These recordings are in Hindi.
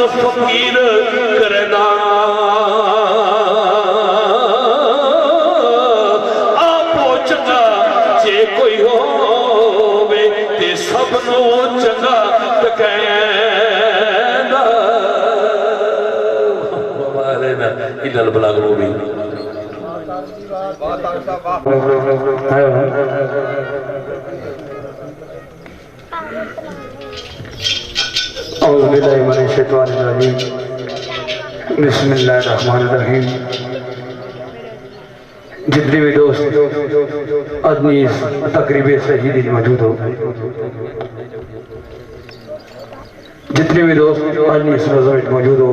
फकीर करना आपो चंगा जे कोई होवे ते सबनों चंगा कहना वालेना इल्लल बलाग मुबीन। बिस्मिल्लाहिर्रहमानिर्रहीम। जितने भी दोस्त अपनी तकरीब शहीदी मौजूद हो, जितने भी दोस्त अपनी इस नज़र में मौजूद हो,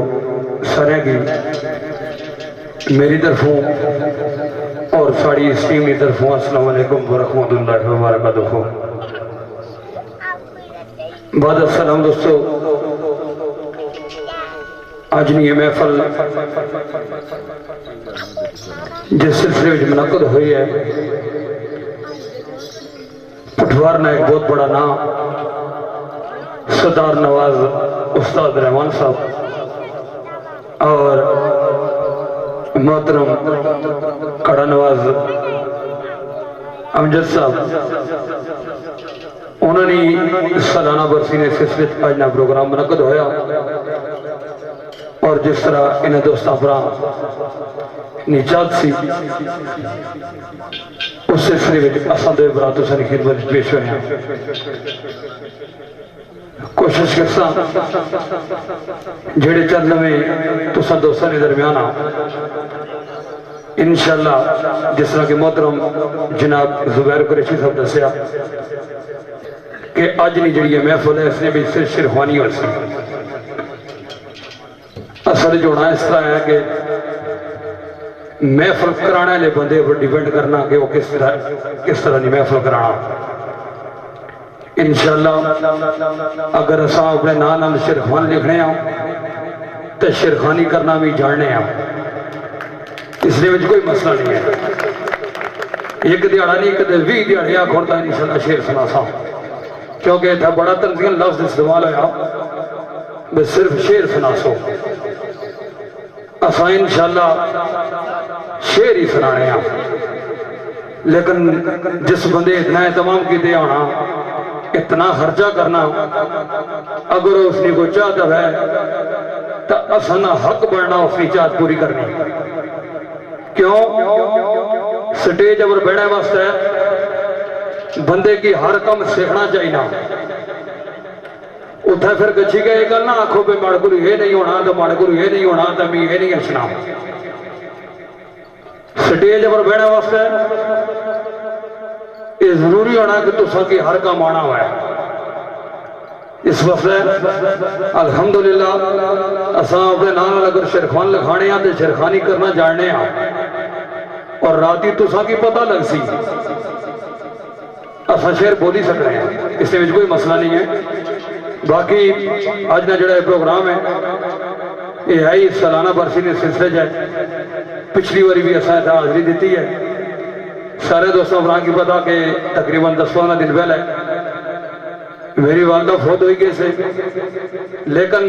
सारे की मेरी तरफों और साड़ी इस टीम की तरफों अस्सलाम वालेकुम व रहमतुल्लाहि व बरकातुहू। बाद अस्सलाम दोस्तों, आज नहीं महफल जिस सिलसिले में मुनक़द हुई है, पठवार ने एक बहुत बड़ा नाम सरदार नवाज उस्ताद रहमान साहब और मोहतरम कड़ा नवाज अमजद साहब, उन्होंने सालाना बरसी ने सिलसिले आज ना प्रोग्राम मुनक़द होया और जिस तरह इन्हें दोस्तों पर निजात सी उस सिलसिले में असां दे बरात हुसैन खिदमत पेश हुए हैं। कोशिश करसा जेड़े चंद में तुसा दोस्तों के दरमियान आ इंशाअल्लाह, जिस तरह के मोहतरम जनाब जुबैर कुरैशी साहब दसिया कि अज नहीं जी महफिल है, इसने भी सिर्फ शिरवानी हो सी। असल जोना इस तरह है कि महफिल कराने वाले बंदे पर डिपेंड करना कि वो किस तरह की महफिल कराना। इंशाअल्लाह अगर असा अपने नाम शिरखान लिखने तो शिरखानी करना भी जानने, इसलिए कोई मसला नहीं है। एक दिहाड़ा नहीं, कदे 20 दिहाड़े आखोता इंशाअल्लाह शेर सुना सा, क्योंकि इतना बड़ा तंजीम लफ्ज इस्तेमाल होया बस सिर्फ शेर सुना सो। असा इंशाअल्लाह शेर ही सुनाने, लेकिन जिस बंदे इतना एहतमाम किते आना, इतना खर्चा करना, अगर उसने कोई चाहता है तो असना हक बनना उसकी चाहत पूरी करनी। क्यों? स्टेज पर बैठने वास्ते बंदे की हर काम सीखना चाहिए। उठा फिर गच्छी गए गल ना आखो भी माड़ गुरु ये नहीं होना तो माड़ गुरु ये नहीं होना तो मैं ये नहीं हसना। स्टेज पर बैठने वास्ते ये जरूरी होना कि तुसा की हर काम आना हुआ है। इस वास्ते अल्हम्दुलिल्लाह असा अपने नाम अगर शिरखान लिखाने तो शिरखानी करना जानने और राती तुसा की पता लग सी असा शेर बोल ही सकते हैं, इसमें कोई मसला नहीं है। बाकी आज ना जो प्रोग्राम है ये है ही सालाना बरसी ने सिलसिले है। पिछली बारी भी असा हाजिरी दी है। सारे दोस्तों भरा की पता कि तकरीबन 10-15 दिन पहले मेरी वालदा फौत हुई गई से, लेकिन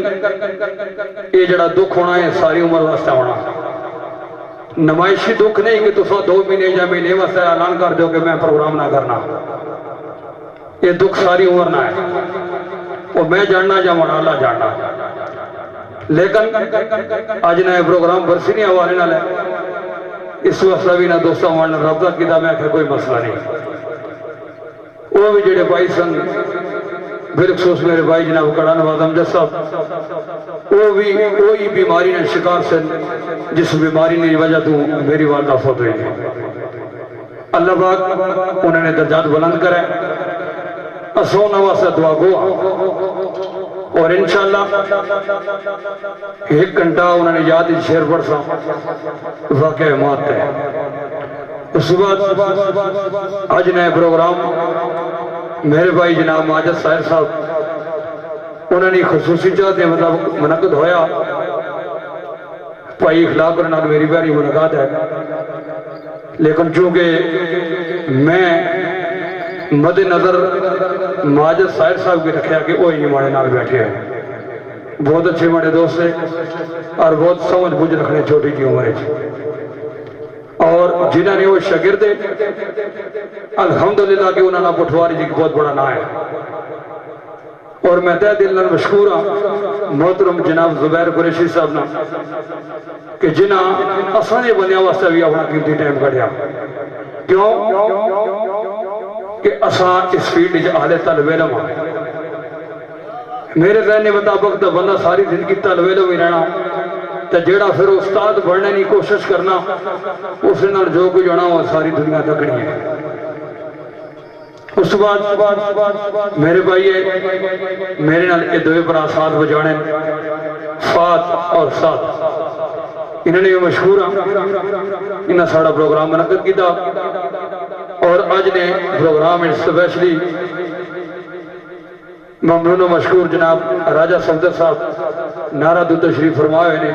ये जड़ा दुख होना है सारी उम्र वास्ते होना। नमाइशी दुख नहीं कि तुम 2 महीने या महीने वास्ते ऐलान कर दो कि मैं प्रोग्राम ना करना। ये दुख सारी उम्र ना है, वो मैं जानना या मनाला जानना। लेकिन अज ना प्रोग्राम बरसी नहीं हवाले नाल है, इस वास्ते भी ना दोस्तों ने रब्ता किया। मैं आखिर कोई मसला नहीं। वो भी जेडे भाई सन बिलखसूस मेरे भाई जनाब कड़ा नवाज अमजद साहब, वो भी वही बीमारी ने शिकार सन जिस बीमारी की वजह तो मेरी वालदा फौत हुई। अल्लाह पाक उन्होंने दर्जात बुलंद करे। असो वास्ते दुआ गो और इंशाअल्लाह 1 घंटा उन्होंने याद शेर पढ़ सा वाकई मौत है। उस बाद आज नए प्रोग्राम मेरे भाई जनाब माजिद साहिर साहब उन्होंने खसूसी चाहते मतलब मुनक़द होया। भाई इखलाक और मेरी प्यारी मुलाकात है, लेकिन चूंकि मैं मद्देनजर माजिद साहिर साहब की रखा कि वो ही हमारे नाल बैठे हैं, बहुत अच्छे बड़े दोस्त है और बहुत समझ बुझ रखने छोटी जी उम्र और जिन्होंने वो शागिर्द अल्हम्दुलिल्लाह कि उन्होंने पटवारी जी की बहुत बड़ा नाम है और मैं तय दिल नाल मशहूर हाँ मोहतरम जनाब जुबैर कुरैशी साहब ना कि जिन्हें असाने बंदियां वास्ते भी अपना कीमती टाइम कढ़िया क्यों कि असा इस फील्ड आले तलबे इल्म मेरे कहने मुताबिक तो बंदा सारी जिंदगी तलबे इल्म ही रहना तो जेड़ा फिर उस्ताद बनने की कोशिश करना उस नाल जो कुछ होना वो सारी दुनिया तकनी है। उस बाद मेरे भाई मेरे नाल ये दो भरा साथ बजाने फात और साथ इन्होंने मशहूर हाँ इन्हें साड़ा प्रोग्राम मुनक्कद किया और अज ने प्रोग्राम स्पेशली ममनून मशहूर जनाब राजा सफदर साहब नारा दू तशरीफ फरमाए हुए ने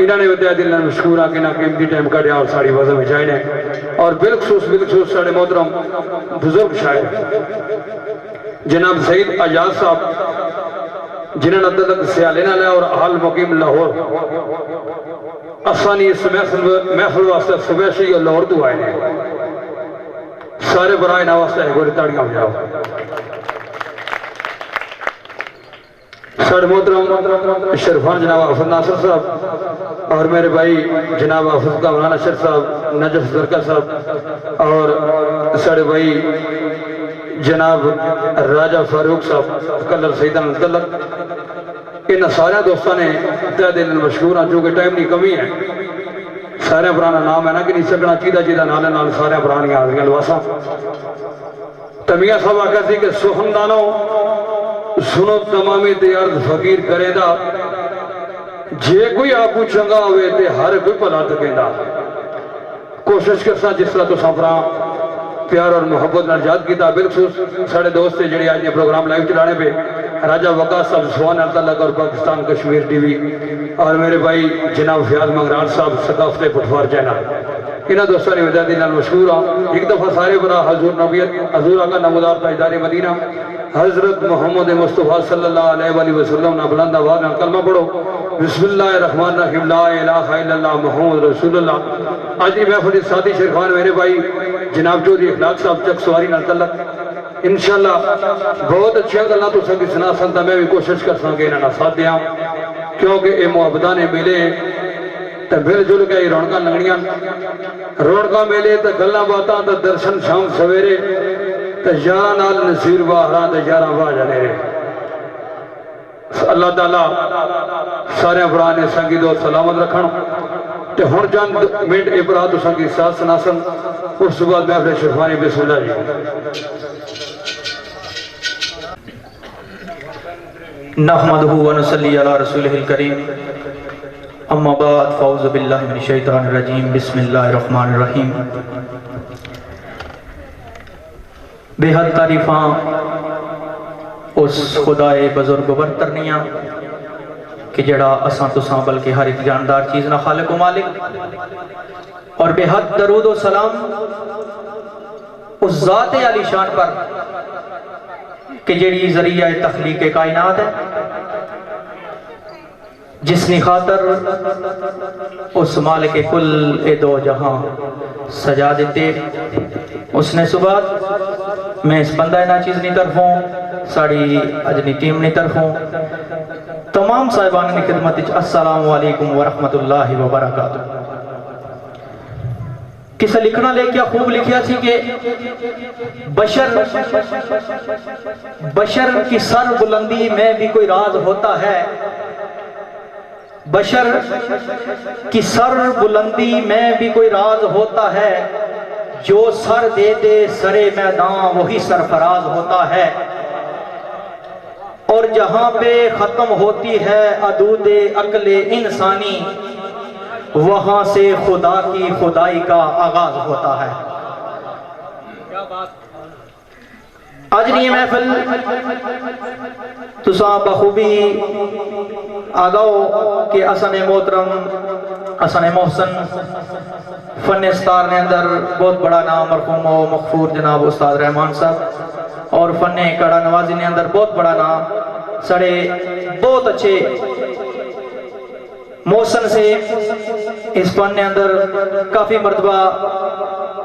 इन्होंने बताया दिल मशहूर हाँ कि ना कीमती टाइम कढ़िया और साड़ी वजह बिछाए ने और बिलखसूस साढ़े मोहतरम बुजुर्ग शायर जनाब सईद आजाद साहब जिन्होंने अदलत सियाले नाल और हाल मुकीम लाहौर असानी इस महफिल वास्ते स्पेशली लाहौर तो आए हैं सारे बरा इन्होंने वास्ते गोरी ताड़ियां बजाओ। साढ़े मोहतरम शरफान जनाब हाफिज नासिर साहब और मेरे भाई जनाब हाफिज कामरान अशर साहब नजफ जरका साहब और साढ़े भाई जनाब राजा फारूक साहब कलर सईदान तलक इन सारे दोस्तों ने तय दिल मशहूर हाँ चूंकि टाइम की कमी है सारे पुराना नाम है ना कि नहीं सकना चीदा चीदा नाले नाल सारे पुरानियां हाजिरियां लवासा तमिया साहब आखा सी कि सुखनदानो सुनो तमामी तैयार फकीर करेगा जे कोई आपू चंगा होवे ते हर कोई भला तकेंदा कोशिश करसा जिस तरह तो सफरा प्यार और मुहब्बत नाल याद किया बिलखसूस साढ़े दोस्त है जेडे आज प्रोग्राम लाइव चलाने पे राजा वकास साहब सुहान अल्लाह और पाकिस्तान कश्मीर टीवी और मेरे भाई जनाब फयाज मंगरान साहब सकाफत पटवार चैनल इन्होंने दोस्तों ने वजादी नाल मशहूर हाँ एक दफा सारे बरा हजूर नबीयत हजूर आका नमूदार ताजदार मदीना हजरत मोहम्मद मुस्तफ़ा सल्लल्लाहु अलैहि वसल्लम ना बुलंद आवाज़ में कलमा पढ़ो बिस्मिल्लाहिर्रहमानिर्रहीम ला इलाहा इल्लल्लाह मुहम्मद रसूलुल्लाह। आज की महफिल सादी शेरखान मेरे भाई जनाब चौधरी इखलाक साहब चक सवारी नाल तलक इंशाअल्लाह बहुत अच्छी गल्लां तुसां की सुना सकता मैं भी कोशिश कर सके इन्हां नाल साथ दियां क्योंकि ये मुहब्बतां ने मिले तो मिलजुल के रौनक लगनियां रौनक मेले तो गल्लां बातां तो दर्शन शाम सवेरे तो यारा नाल नसीर बाहरा तो यारा वाह जाने अल्लाह ताला सारे भरा ने संगी दो सलामत रखन ते हुण चंद मिनट ए भरा तुसां की साथ सुनासन उस बाद मैं अपने शिरफानी बिस्मिल्लाह जी नहमदुहु व नुसल्ली अला रसूलिहिल करीम अम्मा बाद फ़ऊज़ु बिल्लाहि मिनश शैतानिर रजीम बिस्मिल्लाहिर रहमानिर रहीम। बेहद तारीफा उस खुदाए बुजुर्ग बरतरनिया कि जड़ा असां तुसां बल्कि हर एक जानदार चीज़ ना खालिक व मालिक और बेहद दरूद व सलाम उस ज़ात आलीशान पर कि जड़ी जरिया तख्लीक कायनात है जिसने खातर उस मालिक कुल ए दो जहां सजा देते उसने सुबह मैं इस बंदा ना चीज नहीं तरफों साड़ी अजनी टीम नहीं तरफों तमाम साहिबान की खिदमत अस्सलामु अलैकुम व रहमतुल्लाहि व बरकातुहू। किसे लिखना ले क्या खूब लिखा सी कि बशर की सर बुलंदी में भी कोई राज होता है बशर की सर बुलंदी में भी कोई राज होता है जो सर दे दे सरे मैदान वही सरफराज होता है और जहां पे खत्म होती है अदूदे अक्ले इंसानी वहां से खुदा की खुदाई का आगाज होता है। आज नहीं महफिल तुसा बखूबी आगाओ कि असन मोहतरम असन मोहसन फन स्तार ने अंदर बहुत बड़ा नाम मरहूम मगफूर जनाब उस्ताद रहमान साहब और फन कड़ा नवाजी ने अंदर बहुत बड़ा नाम साढ़े बहुत अच्छे मौसम से इस फन के अंदर काफ़ी मरतबा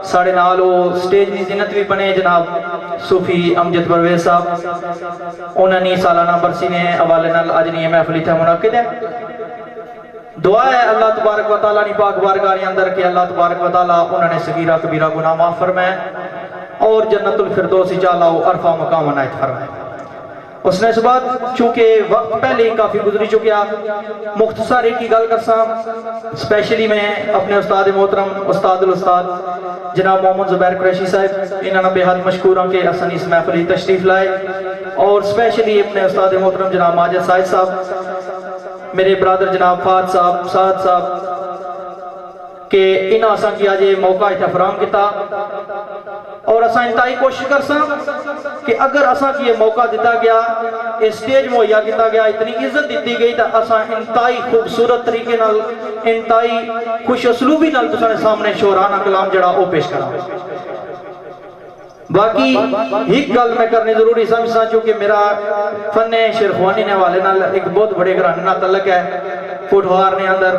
साढ़े नाल स्टेज की जिन्नत भी बने जनाब सूफी अमजद परवेज साहब, उन्होंने सालाना बरसी ने हवाले नाल अज नहीं महफिल इत्थे मुनक्किद है। दुआ है अल्लाह तबारक व तआला नी पाक बारगाह के अंदर कि अल्लाह तबारक व तआला उन्होंने सगीरा कबीरा गुनाह माफ फरमाए और जन्नतुल फिरदौस चाला अरफा मकाम अनायत फरमाए। उसने इस बाद चूंकि वक्त पहले ही काफ़ी गुजरी चुकिया, मुख्तसर एक ही गल करसा। स्पेशली मैं अपने उस्ताद मोहतरम उस्ताद जनाब मोहम्मद जुबैर कुरैशी साहब, इन्होंने बेहद मशकूर हैं कि असन इस महफिल तशरीफ लाए। और स्पेशली अपने उस्ताद मोहतरम जनाब माजिद साहिद साहब, मेरे ब्रदर जनाब फाद साहब के इन्हें असा की अज मौका इतना फराम किया और असा इंतहाई कोशिश करसा कि अगर असा की मौका दिता गया, स्टेज मुहैया किया गया, इतनी इज्जत दी गई तो असा इंतहाई खूबसूरत तरीके नाल, इंतहाई खुश असलूबी नाल तुसां दे सामने शोराना कलाम जड़ा वो पेश करा। बाकी एक गल मैं करनी जरूरी समझता, चूंकि मेरा फन्ने शेरख्वानी ने हवाले नाल एक बहुत बड़े घराने नाल तल्लक है। फुटहार ने अंदर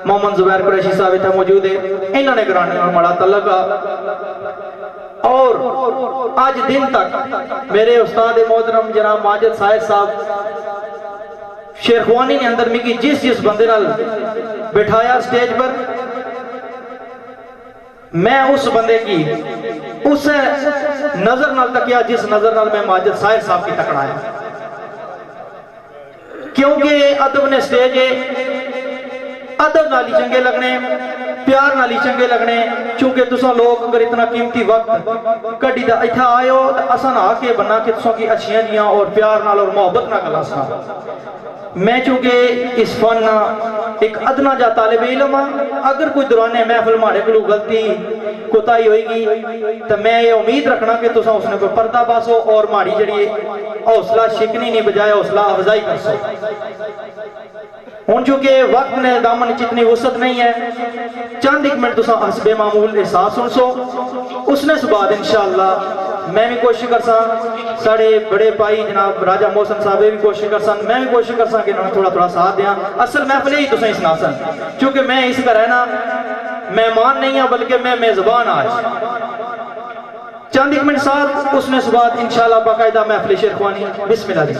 मोहम्मद जुबैर कुरैशी साहब इतना मौजूद है, इन्होंने घराने नाल बड़ा तल्लक आ। और आज दिन तक मेरे उस्ताद मोहतरम जनाब माजिद साहिद साहब शेरख्वानी ने अंदर मिगी जिस बंदे नाल बिठाया स्टेज पर, मैं उस बंदे की उस नजर नाल तकिया जिस नजर नाल मैं माजिद साहिद साहब की तकड़ा है। क्योंकि अदब ने स्टेज है, अदब नाल ही चंगे लगने, प्यार नाल ही चंगे लगने। चूंकि तुसा लोग अगर इतना कीमती वक्त कड्डी दा इत्थे आए हो तो असा ना के बनना कि तुसा की अच्छियां जियां और प्यार नाल और मोहब्बत नाल गल्लां सुना। मैं चूंकि इस फन एक अदना जा तालिब इल्म हां, अगर कोई दौराने महफिल माड़े को गलती कोताही होएगी तो मैं ये उम्मीद रखना कि तुसा उसने कोई पर्दा पासो और माड़ी जड़ी हौसला शिकनी नहीं बजाय हौसला अफजाई कर सो। हुण चूंकि वक्त ने दामन जितनी वसत नहीं है, चंद एक मिनट तुसा हसबे मामूल एहसास सुन सो, उसने बाद इंशाअल्लाह मैं भी कोशिश करसा, साढ़े बड़े भाई जनाब राजा मोहसन साहब भी कोशिश करसा, मैं भी कोशिश करसा कि थोड़ा थोड़ा साथ दियां। असल महफिल ही तुसें सुना सन, क्योंकि मैं इस घर है ना मेहमान नहीं हाँ बल्कि मैं मेजबान आज। चंद एक मिनट साथ उसने बाद इंशाअल्लाह बाकायदा महफिल शेरख्वानी बिस्मिल्लाह जी।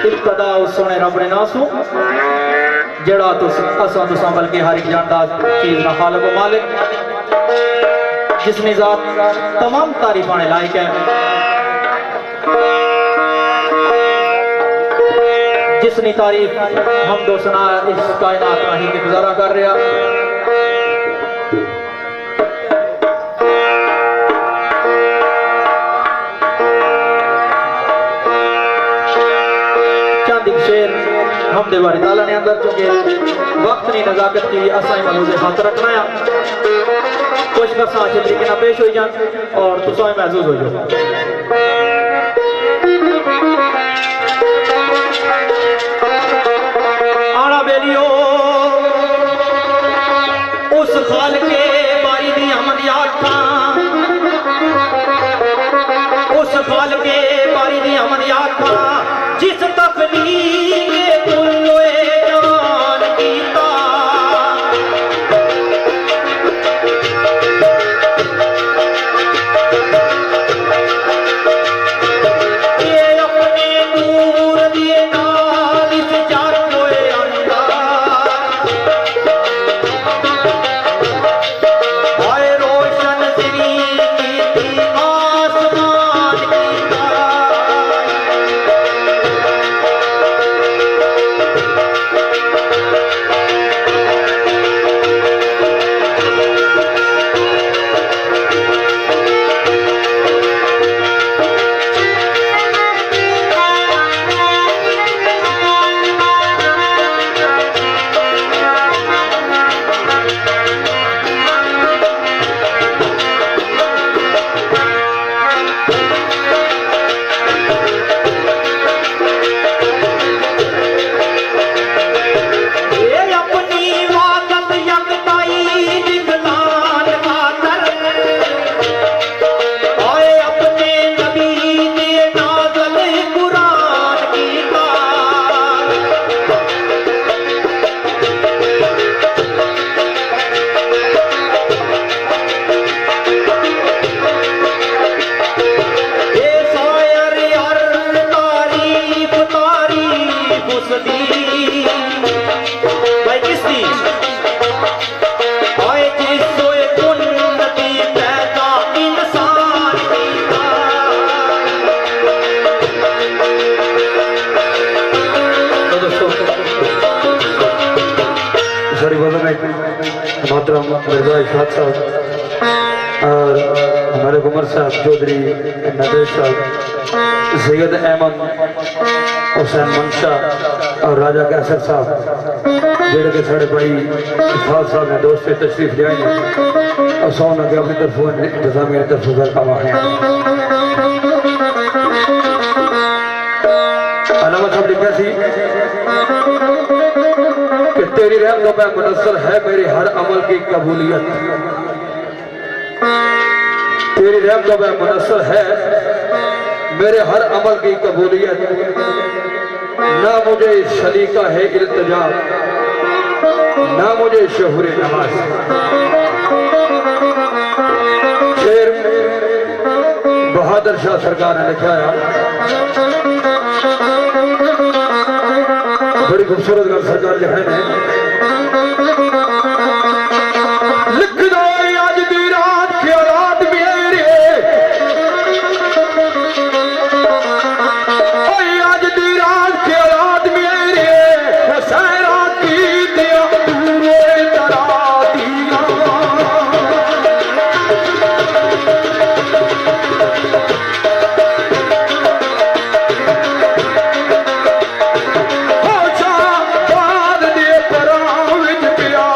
इब्तदा उस सोने रब ने ना सू जड़ा असा तुसा बल्कि हर एक जानदा चीज का खालिक व मालिक, जिसने जात तमाम तारीफ आने लायक है, जिसने तारीफ हम दो सना इस कायनात राही के गुजारा कर रहा। चंद एक शेर हम दे बारी ताला ने अंदर चुके वक्त नहीं नजाकत की असाई मलूज़े हाथ रखना है कुछ करसा अच्छे तरीके ना पेश हो जान और तुसा महसूस हो जाओ। आना बेलियो उस खाल के बारी दी हमद याद था, उस खाल के बारी दी हमद याद था जिस तकलीफ कुल्लोए जान कीता। ये अपने नूर दिए नाल इस जातोए अंदर आए रोशन सिरी की थी आसमान की मोहतरम मिर्जा इरशाद साहब और हमारे उमर साहब चौधरी नदेश साहब, सैयद अहमद हुसैन मनशा और राजा कैसर साहब जेड़े के साढ़े भाई इफाद साहब ने दोस्त से तशरीफ ले आए और सौ लगे अपनी तरफों इंतजामिया तरफों वेलकम है। अलामा साहब लिखा सी कि तेरी रहमतों में मुनस्सर है मेरी हर अमल की कबूलियत, तेरी रहमतों में मुनस्सर है मेरे हर अमल की कबूलियत, ना मुझे सलीका है इल्तिजा ना मुझे शहूर नमाज। शेर बहादुर शाह सरकार ने लिखा है, बड़ी खूबसूरत गल सरकार लिखा है, लिख दो आज दी रात ख्यालात मेरे, आज दी रात ख्यालात मेरे सैरा की दिया पूरे तरा दिया। बाद दे परां विच पिया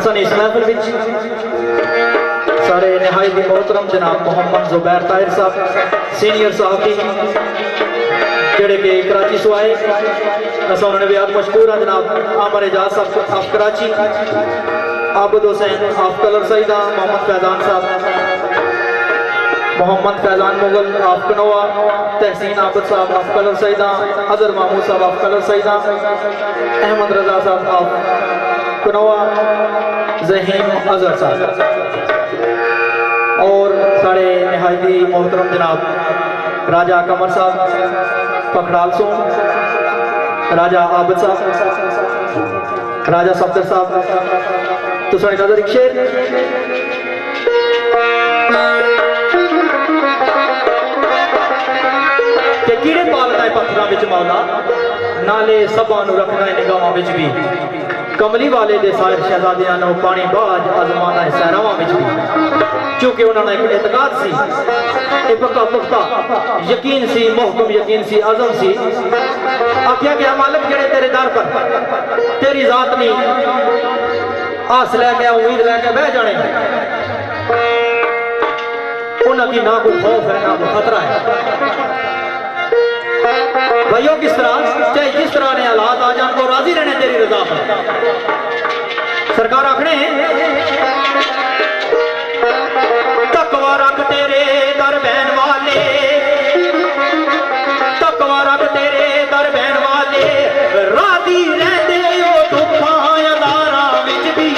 असन इस महफिल विच सारे नहायत ही मोहतरम जनाब मोहम्मद जुबैर ताहिर साहब सीनियर साहबी जेड़े के कराची सो आए अस उन्होंने बेहद मशहूर हैं जनाब आमर एजाज साहब ऑफ कराची, आबद हुसैन ऑफ कलर सईदा, मोहम्मद फैजान साहब, मोहम्मद फैजान मुगल ऑफ कनोआ, तहसीन आबद साहब ऑफ कलर सईदा, अजहर महमूद साहब ऑफ कलर सईदा, अहमद रजा साहब ऑफ कनोआ, जहीम अजहर साहब और साढ़े नहायती मोहतरम जनाब राजा कमर साहब पखड़ाल सो, राजा आबद साहब, राजा सफदर साहब। तो साढ़े नजर एक शेर के कीड़े पालना है पत्थरों में मौला, नाले सबा नू रखना है निगाहों में भी, कमली वाले दे सारे शहजादियां नो पानी बाज आजमाना है सहरावां में भी, क्योंकि उन्होंने एक एतकाद सी, एक पक्का पुख्ता यकीन सी, मुहकम यकीन सी, अज़म सी। आख्या कि मालिक जेड़े तेरे दर पर तेरी जात नहीं आस लैके उम्मीद लैके बह जाने, उन्होंने ना कोई खौफ है ना कोई खतरा है। भाइयों किस तरह चाहे जिस तरह ने हालात आ जान को राजी रहने तेरी रजा पर। सरकार आखने तकवा रख तेरे दर बहन वाले, तकवा रख तेरे दर बहन वाले, राजी रहते हो दुखा अदारा विच भी।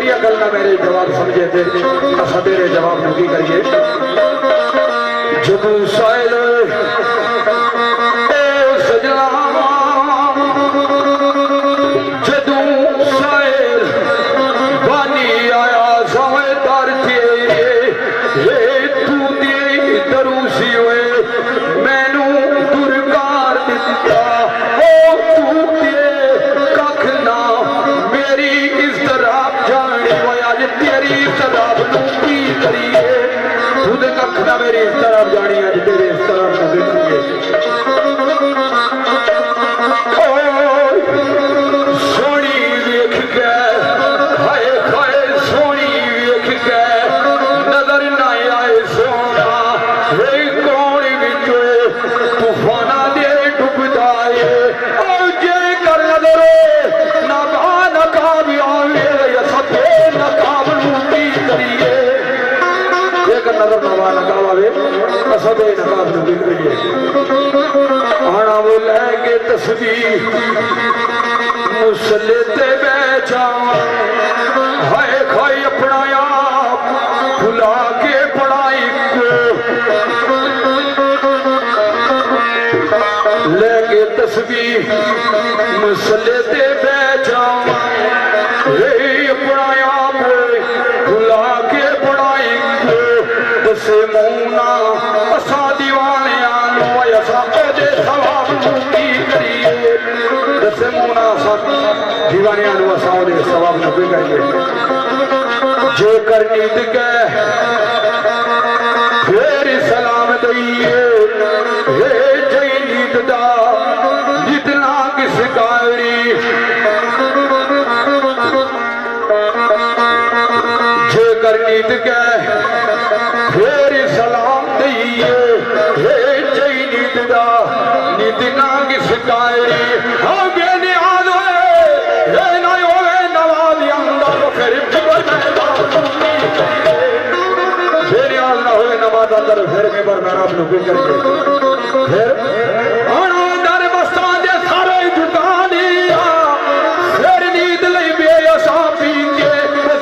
तेरी अकल ना मेरे जवाब समझे थे असा तेरे जवाब नकी करिए जब साइल सजना जदू साइल बानी आया समझदार थे तू दे दरूसी हुए मैनू दुरकार दिता ओ तू दे कख ना मेरी इज़्तराब जाने आज तेरी इज़्तराब नू की करिए तू दे कख ना मेरी इज़्तराब जानी आज तेरे इज़्तराब नू की करिए सोनी वेख के हाय हाय सोनी वेख के नजर ना आए सोना वे कौन विच तूफाना दे डुबदा है ओ जे कर नजर नकाब आवे या सभे नकाब नू की करिए जेकर नजर नकाब आवे सभे नकाब नू की करिए आना वो लैके तस्वीर मुसले ते बैठा हाय खाई अपना आप भुला के पढ़ाई को लेके तस्वीर मुसले ते बैठा अपना आप भुला के पढ़ाई को दसे मुना असा दीवाने सवाब की करिए दसे मुना दीवाने सवाब नबी करिए जो कर नींद के फिर सलाम दइए हे जई नींद दा जितना किस गारी जो कर नींद के फिर सलाम दइए हे जई नींद दा नितना किस गारी हाँ बेनियाज होए ना होवे नवाज अंदर फिर बेनियाज ना होवे नवाज अंदर फिर भी पर मैं आप लोग करिए फिर आना डर मस्तां दे सारे जुटानिया फिर नींद लई बेअसा पी के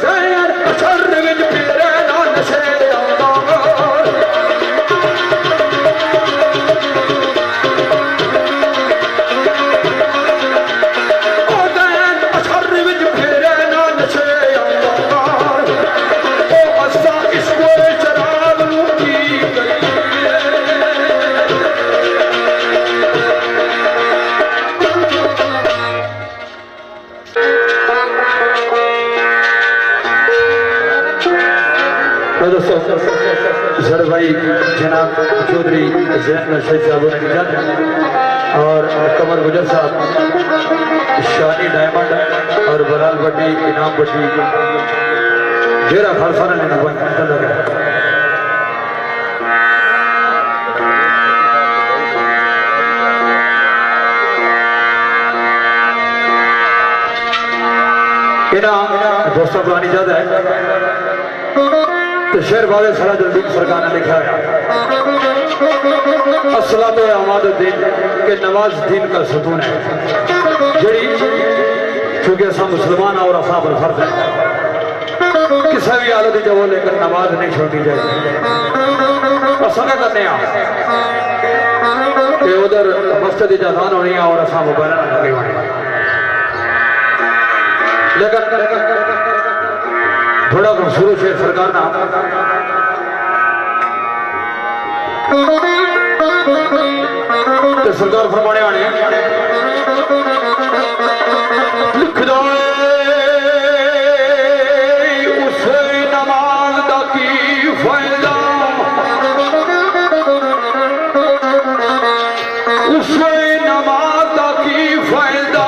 ज़हर अशर विच फेरे ना नशे आंदा सर भाई जनाब चौधरी जैन रशीद साहब ने निजात और कमर गुजर साहब शानी डायमंड और बलाल बड्डी इनाम बड्डी जेरा खालसा ने लगा दोस्तों पुरानी याद है तो शेर बाबे सराजुद्दीन सरकार ने लिखा है असला तो अमादुद्दीन के नवाज दीन का सुतून है जड़ी चूंकि असा मुसलमान और असा पर फर्ज है किसी भी हालत जब वो लेकर नमाज नहीं छोड़नी चाहिए असा क्या करने कि उधर मस्जिद जजान होनी है और असा मोबाइल लगे होने लेकिन थोड़ा शुरू शेर सरकार ना तो सरकार फरमाने आने लिख दो उस नमाज दा की फायदा उस नमाज दा की फायदा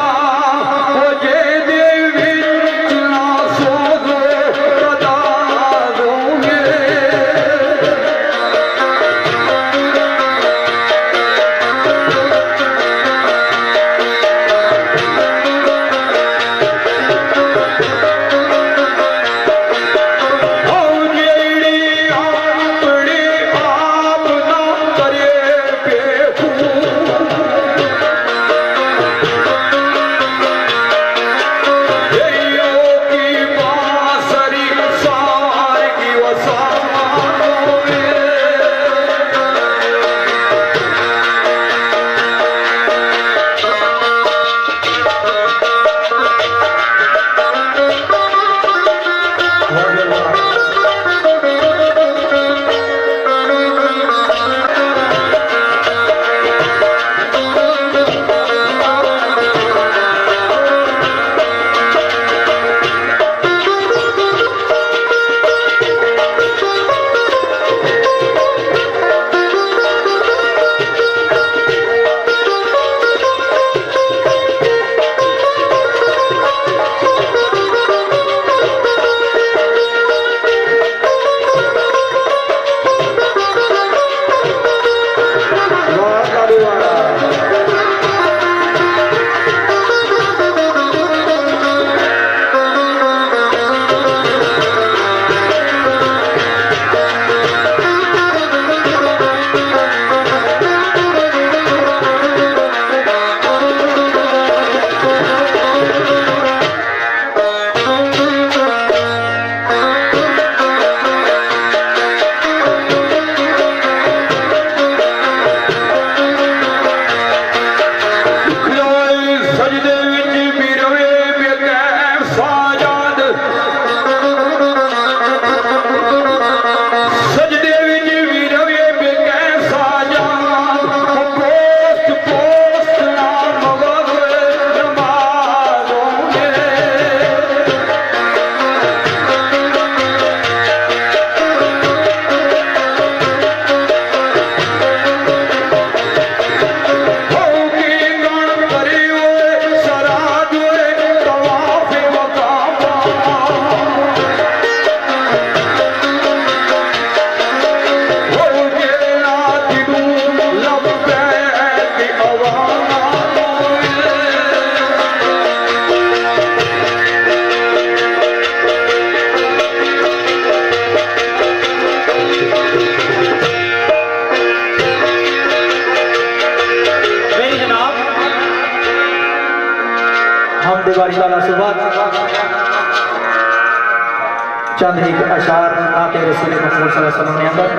इंशाअल्लाह सुबह चंद एक अशार आते रसूल महमूद सल्लल्लाहु अलैहि वसल्लम ने अंदर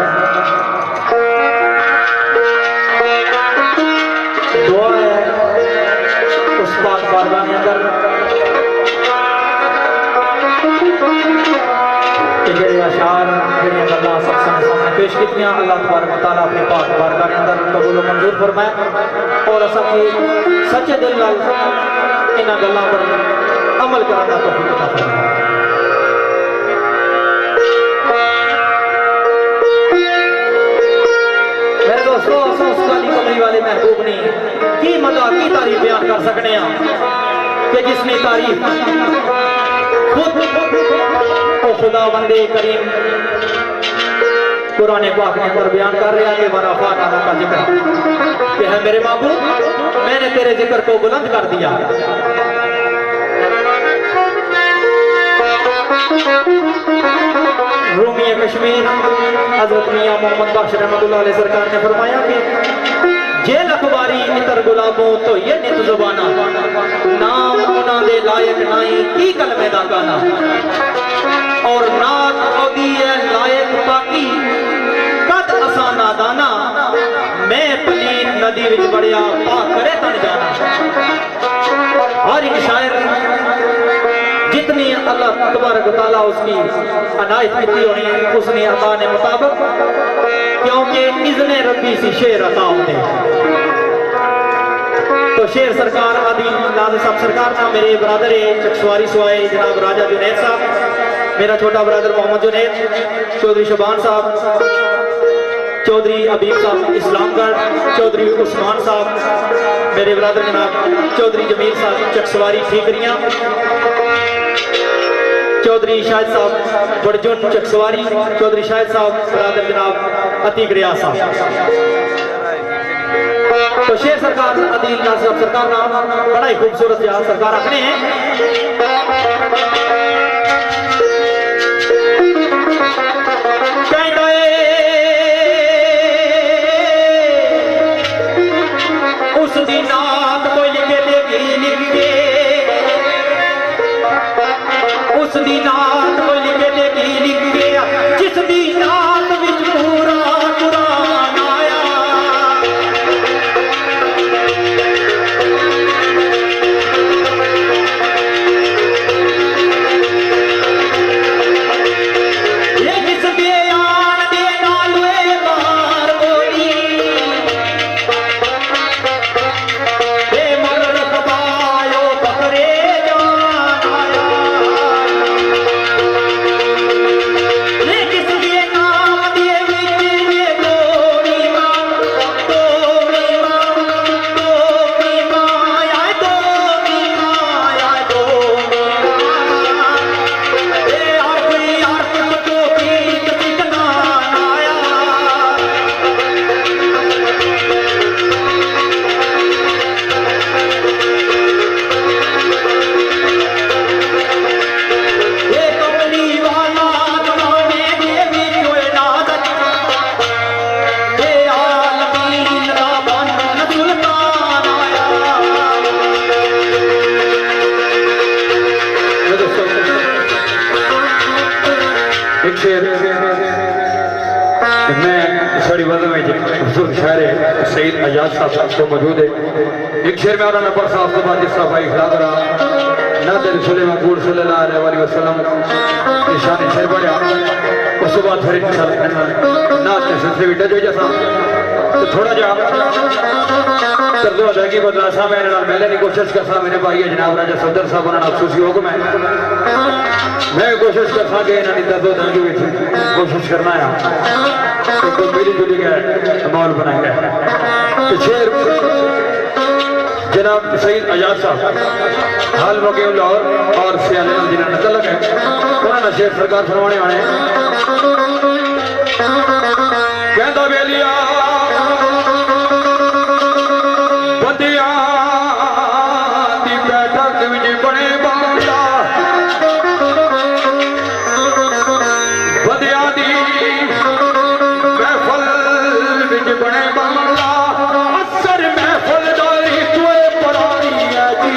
दुआ है उस पाक बारगाह के अंदर कि जेड़े अशार जेड़ियां गल्लां सत्संग सामने पेश कीतियां अल्लाह तबारक व तआला अपने पाक बारगाह के अंदर कबूल व मंजूर फरमाए और असा की सच्चे दिल नाल इन्हां गल्लां पर अमल करने का तौफीक अता फरमाए। मेरे दोस्तों अस उस वाली कमली वाले महबूब ने की मजा की तारीफ बयान कर सकने कि जिसने तारीफ खुद ओ खुदा बंदे करीम कुरान पाक के अंदर बयान कर रहा है वरफ़अना का जिक्र कि है मेरे महबूब मैंने तेरे जिक्र को बुलंद कर दिया। रूमी कश्मीर हजरत मियां मोहम्मद बख्श रहमतुल्लाह अलैह सरकार ने फरमाया कि जे लखबारी इतर गुलाबों तो ये नित जुबाना नाम उन्हां दे लायक नहीं की कलमे दा गाना और नात ओदी है लायक बाकी कद असा नादाना मैं पलीन नदी विच बड़िया पा करे तन जाना। हर एक शायर जितनी अल्लाह तबारक व तआला उसकी अनायत की होनी है उसने अता ने मुताबिक क्योंकि इज़्ने रब्बी सी शेर अता होते तो शेर सरकार आदि नाज़ साहब सरकार था मेरे बरादर चकसवारी सुआए जनाब राजा जुनैद साहब मेरा छोटा बरादर मोहम्मद जुनैद चौधरी शबान साहब चौधरी अबीब साहब इस्लामगढ़ चौधरी उस्मान साहब मेरे बरादर जनाब चौधरी जमील साहब चकसवारी ठीकरियाँ चौधरी शाहिद साहब बड़जुन चकसवारी चौधरी शाहिद साहब बरादर जनाब अतीक रियाज साहब तो शेर सरकार अदील नाज़ सरकार नाम बड़ा ही खूबसूरत जहां सरकार अपने हैं उस दिन नात कोई लिखे देगी लिख के उस दिन नात कोई लिखे देगी लिख के जिस दिन नात विच पूरा कुरान आया ये जिस बयान दे नालवे मार बोली ये मगर खबायो बकरे जान आया ये जिस बेनाम दिए विच ये गोरी मां आए गोरी मां ये हर तो की कितना आया ये कमली वाला जमाने के भी कोई नादत ये आलमीन दा बन सुल्तान आया। एक शेर मैं सारी वजह में हुजूर शायर सईद आजाद साहब तो मौजूद है एक शेर में और नंबर साहब तो बाद जिसका भाई खिला करा ना तेरे रसूल मकबूल सल्लल्लाहु अलैहि वसल्लम की शान शेर पढ़ा उस बाद फिर ना ते सिलसिले विटा जो जैसा तो थोड़ा जा तर्जो अदायगी बदला सा मैं मेले की कोशिश कर सा मेरे भाई जनाब राजा सफदर साहब उन्होंने अफसूसी हुक्म है मैं कोशिश कर सा कि इन्होंने तर्जो अदायगी कोशिश करना है तो मिली जुली गए माहौल बनाया तो शेर जनाब सईद आजाद साहब हाल मौके लाहौर और सियाने जिन्होंने तलक है उन्होंने शेर सरकार सुनवाने आने कहता बेलिया बंदिया दी बैठक विच बने बांदा बंदिया दी महफल विच बने बांदा असर महफल दारी तुए परानी है जी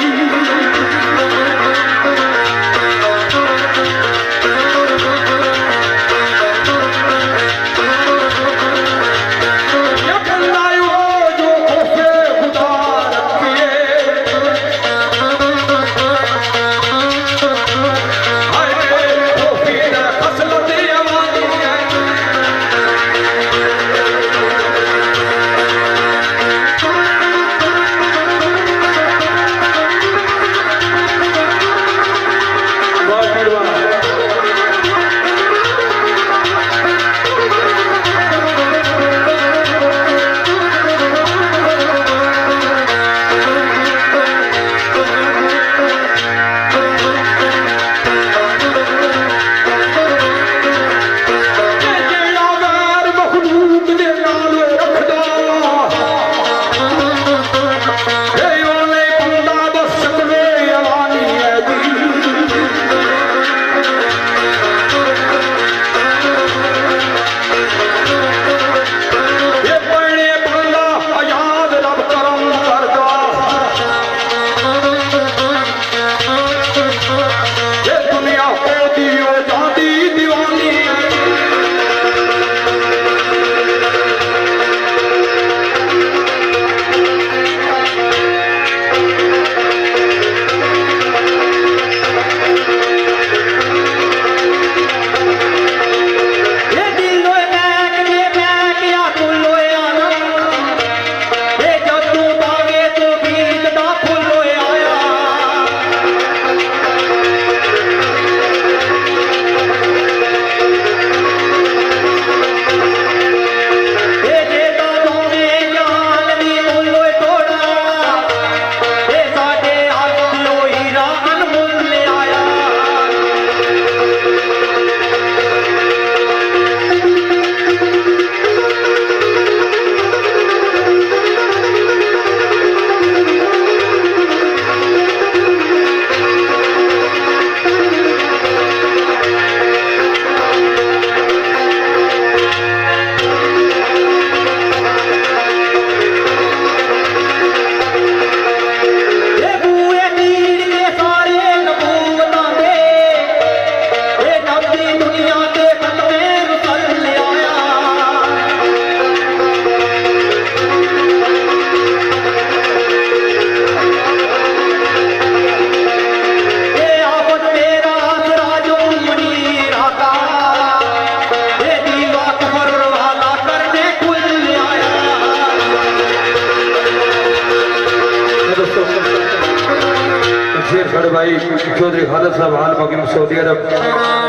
चौधरी खालिद साहब हाल मुकीम सऊदी अरब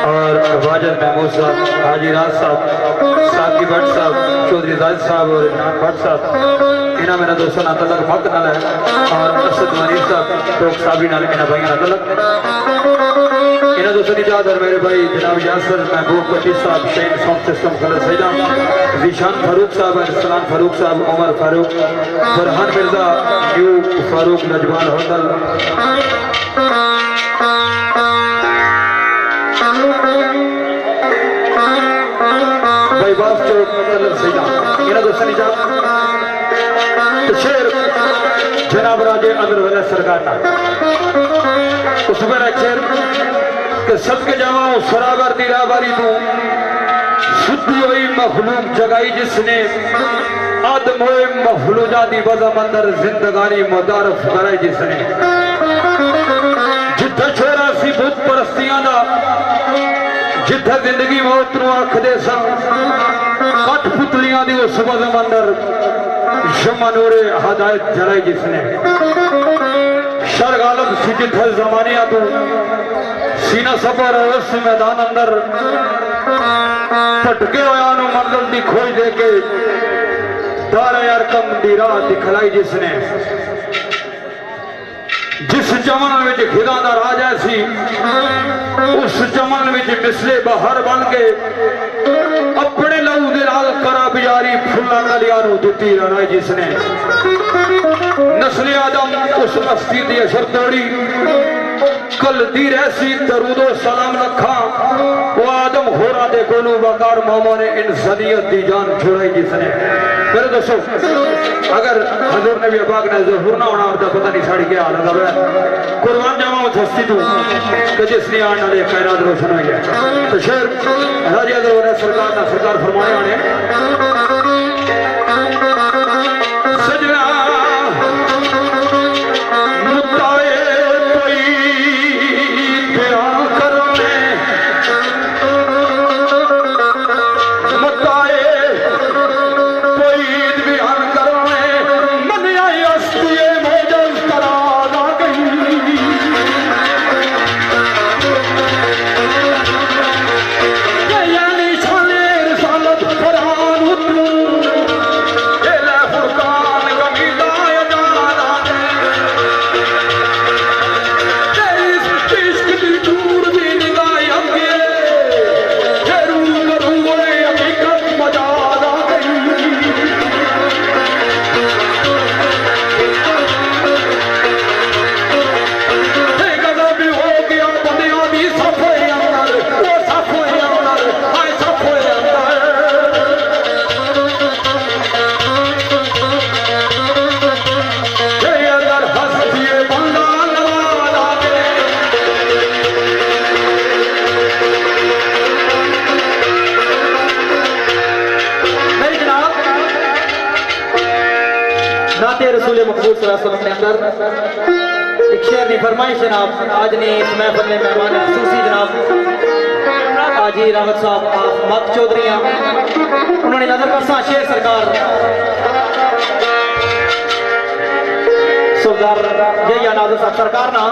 और वाजिद महमूद साहब, हाजी राज साहब, साकी भट्ट साहब, चौधरी जाहिद साहब और इमरान भट्ट साहब, इन्होंने मेरा दोस्तों ना तलक मक नाल है और असद वनीर साहब टोक साहबी नाल इन्होंने भाई ना तलक इन्होंने दोस्तों की याद और मेरे भाई जनाब यासर महबूब पति साहब, शेन साउंड सिस्टम खलत सैदा, जीशान फारूक साहब, अरसलान फारूक साहब, उमर फारूक, फरहान मिर्जा, यू फारूक, नजमान होटल, भाई बास चौक खलत सैदा, इन्होंने दोस्तों की याद शेर जनाब राजे अदर वाला सरकार ना उस मेरा शेर कि सदके जावां सरावर दी राहबारी तू सुधी हुई मखलूक जगाई जिसने आदम होए मखलूजा दी वजह मंदर जिंदगानी मुतारफ कराई जिसने जिथे छोरा सी बुत परस्तियां दा जिथे जिंदगी मौत नूं आखदे सन कट पुतलियां दी उस वजह मंदर शम्मा नूरे हदायत जलाई जिसने शर गालब सी जिथे जमानिया तू सीना सफर उस मैदान अंदर भटके होया नु मंजिल दी खोज दे के दारे अरकम दी राह दिखलाई जिसने जिस चमन विच खिदा दा राजा सी उस चमन विच मिसले बहर बन के अपने लहू दे नाल करा बिजारी फुल्ला कलिया नु दित्ती राय जिसने नस्ल आदम उस बस्ती दी असर तोड़ी कल दी रहसी दरूदो सलाम रखा वो आदम होरा दे कोलू वकार मोहम्मद ने इंसानियत दी जान छुड़ाई जिसने मेरे दोस्तों अगर हजूर नबी पाक ने ज़हूर ना होना होता पता नहीं साड़ी क्या हालत है कुर्बान जावा उस हस्ती तू कि जिसने आने वाले खैरात रोशन हो गया तो शेर राजी अदर सरकार ना सरकार फरमाने आने सजना मुद्दाए रसूल मकबूल सल्लल्लाहु अलैहि वसल्लम के अंदर एक शेर ने फरमाइश जनाब आज ने इस महफिल में मेहमान खुसूसी जनाब हाजी राहत साहब मक चौधरी उन्होंने नजर करसा शेर सरकार सुबदार जया नाज़र साहब सरकार ना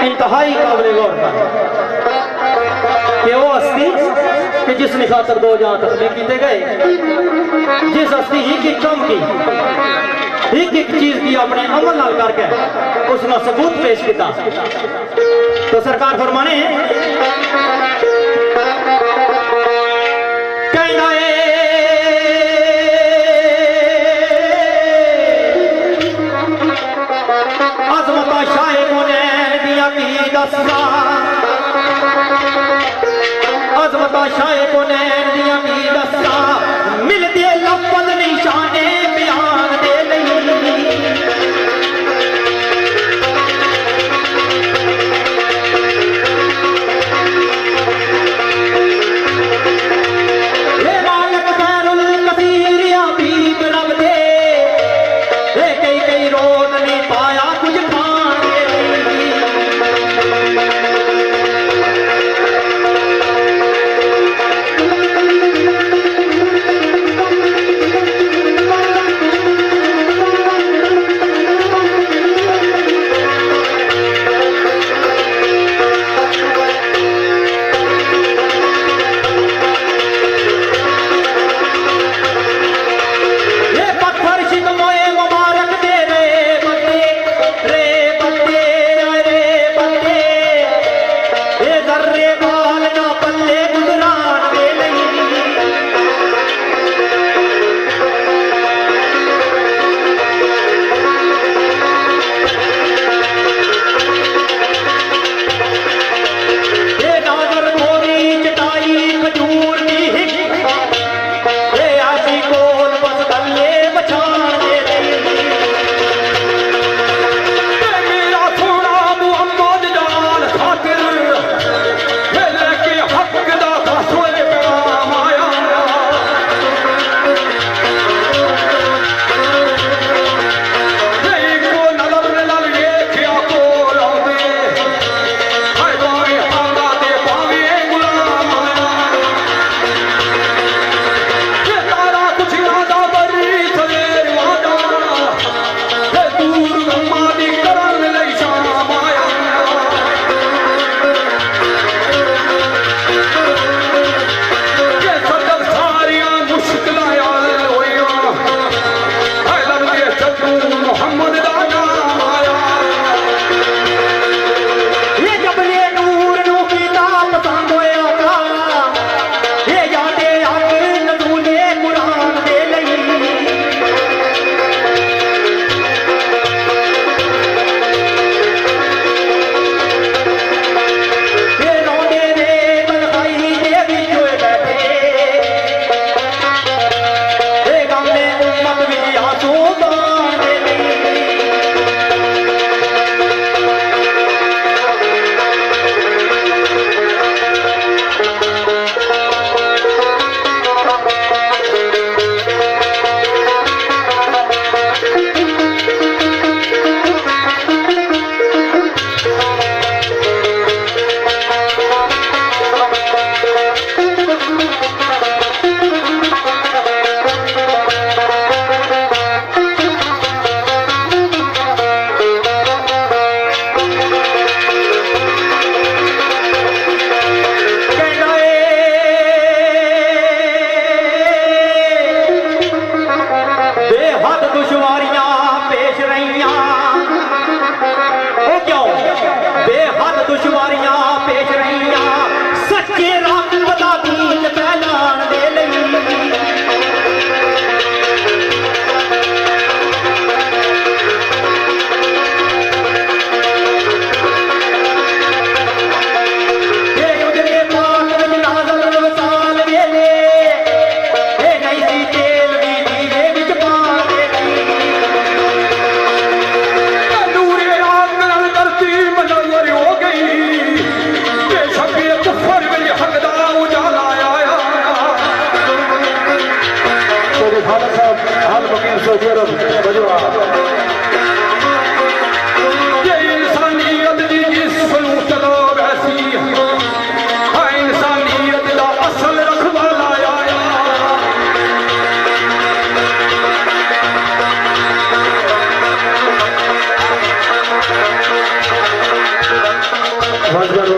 इंतहाई काबिल गौर कि वो हस्ती कि जिसने खातर दो जहां तस्लीम किए गए जिस हस्ती एक एक कम की एक एक चीज की अपने अमल नाल करके उसने सबूत पेश किया तो सरकार फरमाने अजमता शाहे मुने दिया की दस्ता अजमता शाहे को नैन दिया की दस्ता मिल दिए लफज निशाने बयान दे ये मालिक खैरुल कसीर या बीब रब दे कई कई रोज नहीं पाया कुछ खान बस बस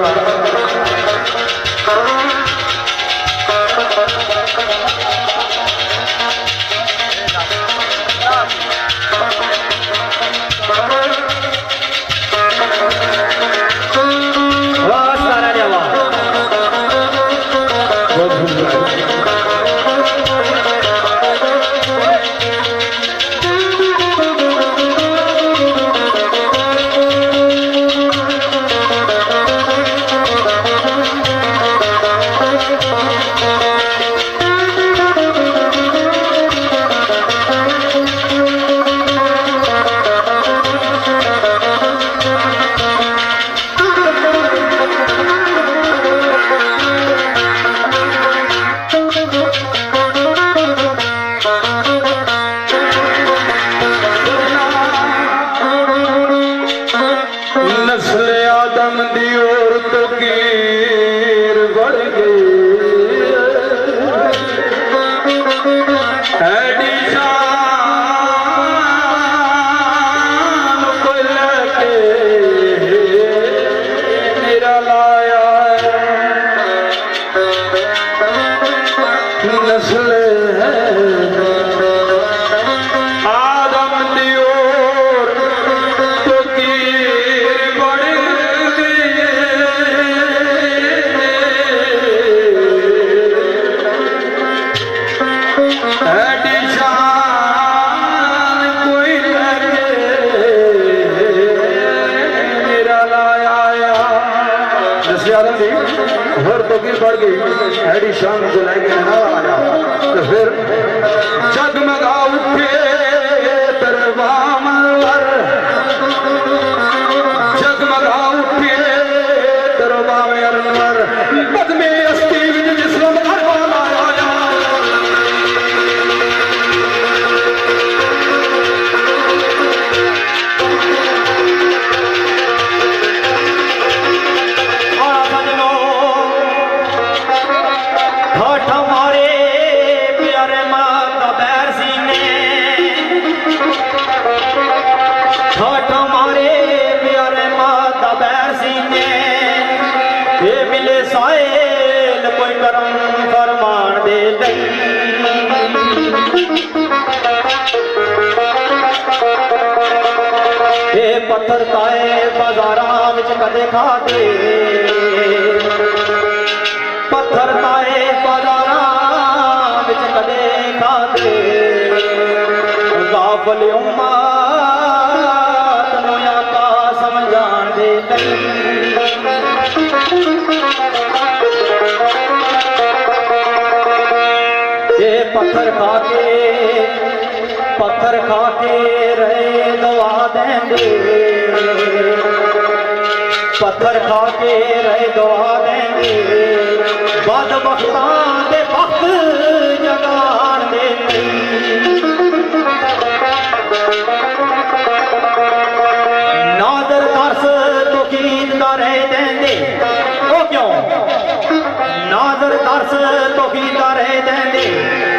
और तो बढ़ गई हैडी शान को लेके ना आया तो फिर जगमगा उठे दरबार जगमगा उठे दरबार अनवर बदमे अस्ती विच जिस्म अरबान आया पत्थर काए बाजारां विच कदे खादे पत्थर काए बाजारां विच कदे खादे गाफल उम्मत नूं आका समझाण दे ये पत्थर खा के रहे दवा देंदे पत्थर खा के रहे दवा देंदे बद बख्तां दे वक्त जगाण दे नादर तरस तौहीद दा रह देंदे ओ क्यों नादर तरस तौहीद दा रह देंदे